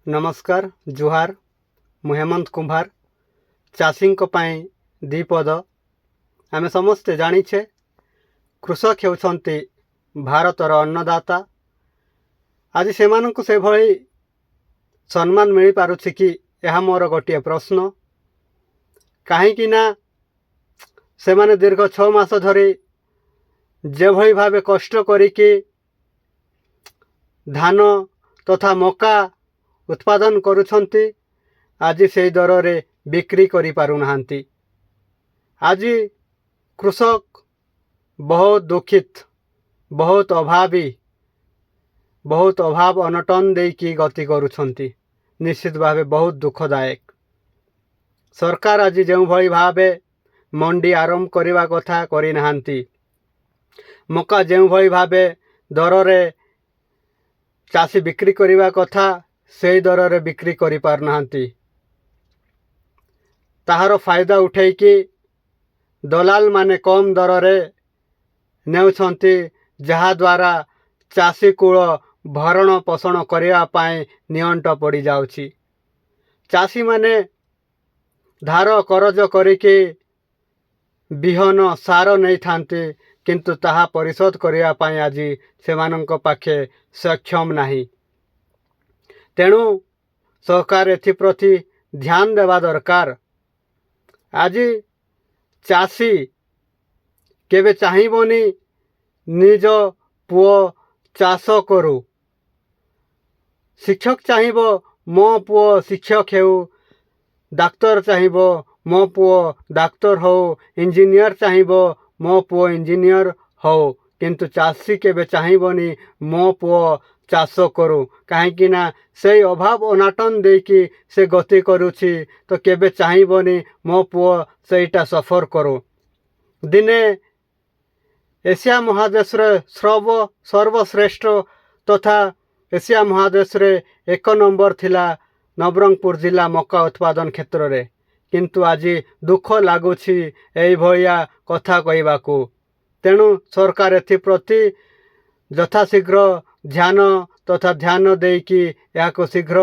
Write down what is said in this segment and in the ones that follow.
नमस्कार जुहार मु हेमंत कुंभार चाषी दीपद आमे समस्ते जानिछे कृषक हेउछन्ति भारतर अन्नदाता। आज सेमानंकु से भली सम्मान मिल पारुछि कि यह मोर गोटे प्रश्न कहीं ना सेमाने दीर्घ 6 मास धरी जे भली भावे कष्ट करिके धान तथा मका उत्पादन करुछन्ति आज से दर रे बिक्री करि पारु नाहंती। आज कृषक बहुत दुखित, बहुत अभावी, बहुत अभाव अनटन देकी गति करुछन्ति। निश्चित भावे बहुत दुखदायक। सरकार आज जो भली भावे मंडी आरंभ करने कथा करि नाहंती। मका जो भली भावे दर रे चाषी बिक्री करने कथा से दर रे बिक्री करि पार नाहंती। ताहार फायदा उठेकी दलाल माने कम दर रे नेउछन्ति, जहा द्वारा चाषी कूल भरण पोषण करिया पाए नियंट पड़ी जाउछि। चाषी माने धार करज करिके बिहन सार नहीं थांते, किंतु ताहा परिशोध करिया पाए आज सेमानंक पाखे सक्षम नाही। तेणु सरकार एप्रति ध्यान देवा दरकार। आज चाषी केबे चाहिबनी निज पुओ चाष करू। शिक्षक चाहिब मो पुओ शिक्षक हेउ, डाक्तर चाहिब मो पुओ डाक्तर हो, इंजीनियर चाहिब मो पुओ इंजीनियर हो, किंतु चाषी केबे चाहिबनी मो पुओ चाष करू। कहीं ना से अभाव अनाटन देकी से गति करुछि, तो केबे चाहिबनी मो पुओ सेटा सफर करू। दिने एशिया महादेश रे सर्वश्रेष्ठ तथा एशिया महादेश रे 1 नंबर थिला नवरंगपुर जिला मका उत्पादन क्षेत्र रे, किंतु आज दुख लागुछि एई भलिया कथा कहबाकू। तेणु सरकार एप्रति यथाशीघ्र ध्यान देकी याको शीघ्र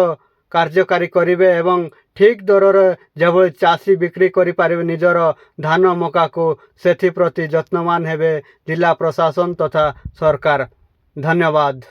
कार्यकारी करिवे एवं ठीक दर जब चाषी बिक्री करि पारिबे निजर धान मका को, सेथि प्रति यत्नवान हेबे जिला प्रशासन तथा सरकार। धन्यवाद।